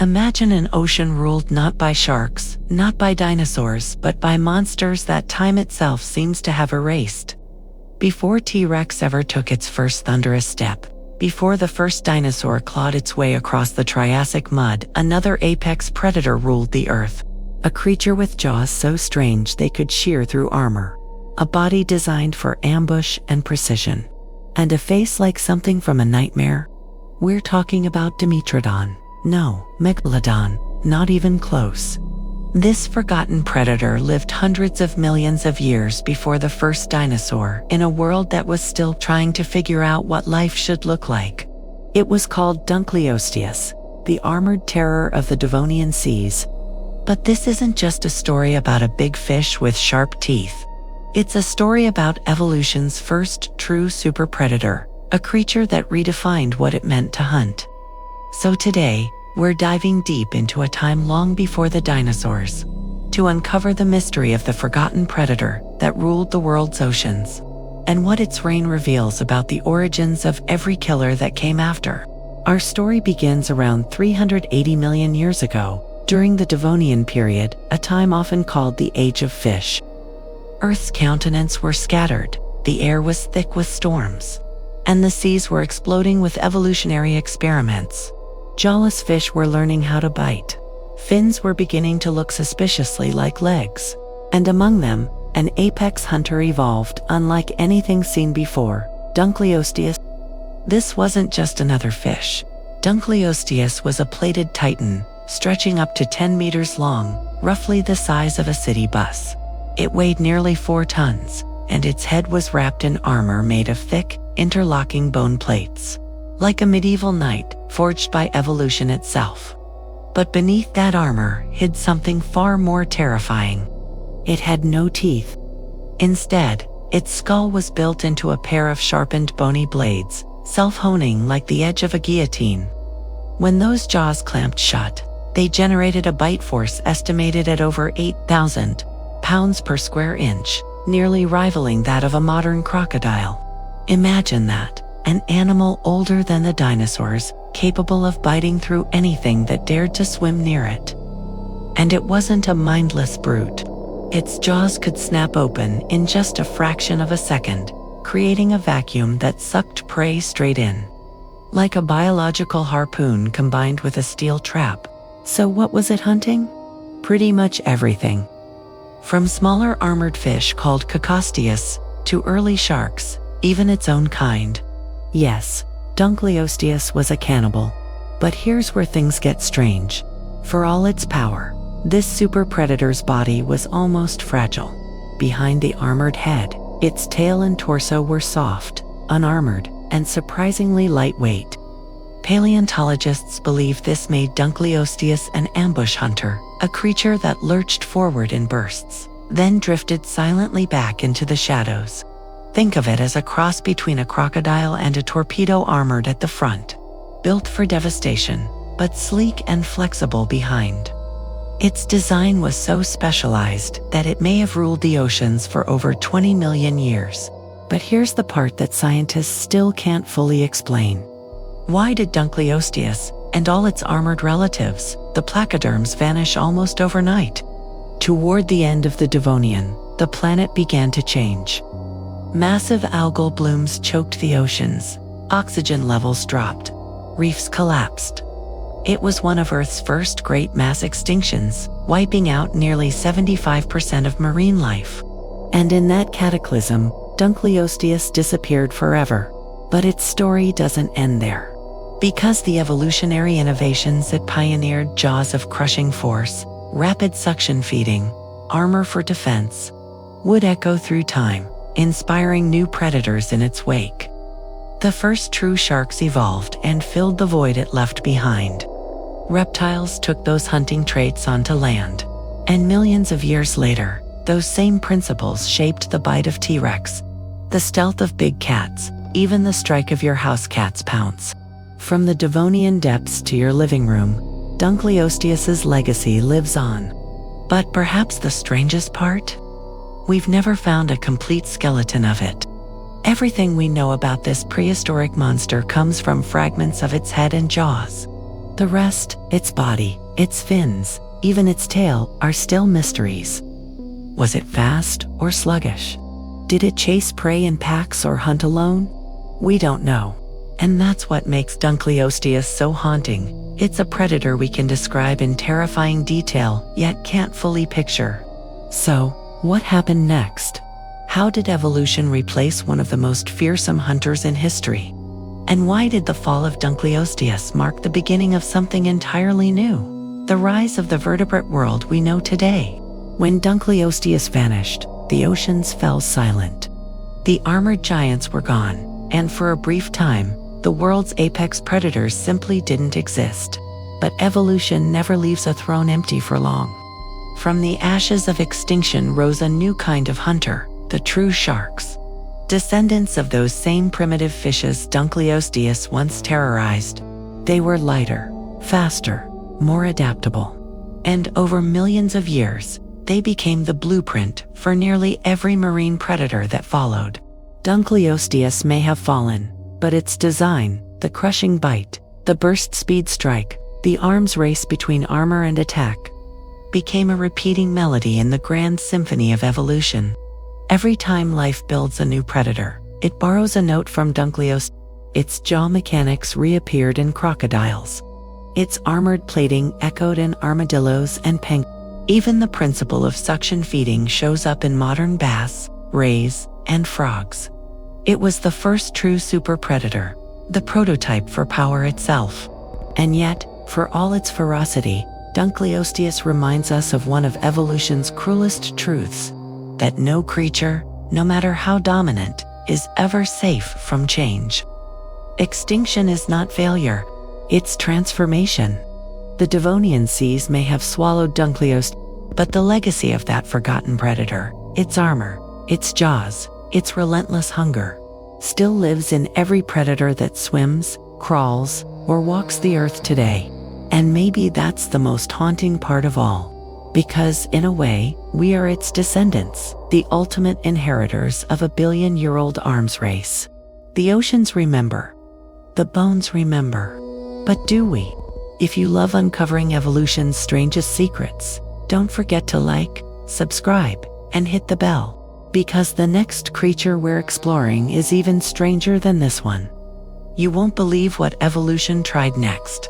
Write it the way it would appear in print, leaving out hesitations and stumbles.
Imagine an ocean ruled not by sharks, not by dinosaurs, but by monsters that time itself seems to have erased. Before T-Rex ever took its first thunderous step, before the first dinosaur clawed its way across the Triassic mud, another apex predator ruled the earth. A creature with jaws so strange they could shear through armor. A body designed for ambush and precision. And a face like something from a nightmare. We're talking about Dimetrodon. No, Megalodon, not even close. This forgotten predator lived hundreds of millions of years before the first dinosaur, in a world that was still trying to figure out what life should look like. It was called Dunkleosteus, the armored terror of the Devonian seas. But this isn't just a story about a big fish with sharp teeth. It's a story about evolution's first true super predator, a creature that redefined what it meant to hunt. So today, we're diving deep into a time long before the dinosaurs, to uncover the mystery of the forgotten predator that ruled the world's oceans, and what its reign reveals about the origins of every killer that came after. Our story begins around 380 million years ago, during the Devonian Period, a time often called the Age of Fish. Earth's continents were scattered, the air was thick with storms, and the seas were exploding with evolutionary experiments. Jawless fish were learning how to bite. Fins were beginning to look suspiciously like legs. And among them, an apex hunter evolved unlike anything seen before, Dunkleosteus. This wasn't just another fish. Dunkleosteus was a plated titan, stretching up to 10 meters long, roughly the size of a city bus. It weighed nearly 4 tons, and its head was wrapped in armor made of thick, interlocking bone plates. Like a medieval knight, forged by evolution itself. But beneath that armor hid something far more terrifying. It had no teeth. Instead, its skull was built into a pair of sharpened bony blades, self-honing like the edge of a guillotine. When those jaws clamped shut, they generated a bite force estimated at over 8,000 pounds per square inch, nearly rivaling that of a modern crocodile. Imagine that. An animal older than the dinosaurs, capable of biting through anything that dared to swim near it. And it wasn't a mindless brute. Its jaws could snap open in just a fraction of a second, creating a vacuum that sucked prey straight in. Like a biological harpoon combined with a steel trap. So what was it hunting? Pretty much everything. From smaller armored fish called Dunkleosteus, to early sharks, even its own kind. Yes, Dunkleosteus was a cannibal. But here's where things get strange. For all its power, this super predator's body was almost fragile. Behind the armored head, its tail and torso were soft, unarmored, and surprisingly lightweight. Paleontologists believe this made Dunkleosteus an ambush hunter, a creature that lurched forward in bursts, then drifted silently back into the shadows. Think of it as a cross between a crocodile and a torpedo armored at the front. Built for devastation, but sleek and flexible behind. Its design was so specialized that it may have ruled the oceans for over 20 million years. But here's the part that scientists still can't fully explain. Why did Dunkleosteus, and all its armored relatives, the placoderms, vanish almost overnight? Toward the end of the Devonian, the planet began to change. Massive algal blooms choked the oceans, oxygen levels dropped, reefs collapsed. It was one of Earth's first great mass extinctions, wiping out nearly 75% of marine life. And in that cataclysm, Dunkleosteus disappeared forever. But its story doesn't end there. Because the evolutionary innovations it pioneered, jaws of crushing force, rapid suction feeding, armor for defense, would echo through time, inspiring new predators in its wake. The first true sharks evolved and filled the void it left behind. Reptiles took those hunting traits onto land. And millions of years later, those same principles shaped the bite of T-Rex, the stealth of big cats, even the strike of your house cat's pounce. From the Devonian depths to your living room, Dunkleosteus's legacy lives on. But perhaps the strangest part? We've never found a complete skeleton of it. Everything we know about this prehistoric monster comes from fragments of its head and jaws. The rest, its body, its fins, even its tail, are still mysteries. Was it fast or sluggish? Did it chase prey in packs or hunt alone? We don't know. And that's what makes Dunkleosteus so haunting. It's a predator we can describe in terrifying detail, yet can't fully picture. So, what happened next? How did evolution replace one of the most fearsome hunters in history? And why did the fall of Dunkleosteus mark the beginning of something entirely new? The rise of the vertebrate world we know today. When Dunkleosteus vanished, the oceans fell silent. The armored giants were gone, and for a brief time, the world's apex predators simply didn't exist. But evolution never leaves a throne empty for long. From the ashes of extinction rose a new kind of hunter, the true sharks. Descendants of those same primitive fishes Dunkleosteus once terrorized. They were lighter, faster, more adaptable. And over millions of years, they became the blueprint for nearly every marine predator that followed. Dunkleosteus may have fallen, but its design, the crushing bite, the burst speed strike, the arms race between armor and attack, became a repeating melody in the grand symphony of evolution. Every time life builds a new predator, it borrows a note from Dunkleosteus. Its jaw mechanics reappeared in crocodiles. Its armored plating echoed in armadillos and penguins. Even the principle of suction feeding shows up in modern bass, rays, and frogs. It was the first true super predator, the prototype for power itself. And yet, for all its ferocity, Dunkleosteus reminds us of one of evolution's cruelest truths, that no creature, no matter how dominant, is ever safe from change. Extinction is not failure, it's transformation. The Devonian seas may have swallowed Dunkleosteus, but the legacy of that forgotten predator, its armor, its jaws, its relentless hunger, still lives in every predator that swims, crawls, or walks the earth today. And maybe that's the most haunting part of all. Because, in a way, we are its descendants, the ultimate inheritors of a billion-year-old arms race. The oceans remember. The bones remember. But do we? If you love uncovering evolution's strangest secrets, don't forget to like, subscribe, and hit the bell. Because the next creature we're exploring is even stranger than this one. You won't believe what evolution tried next.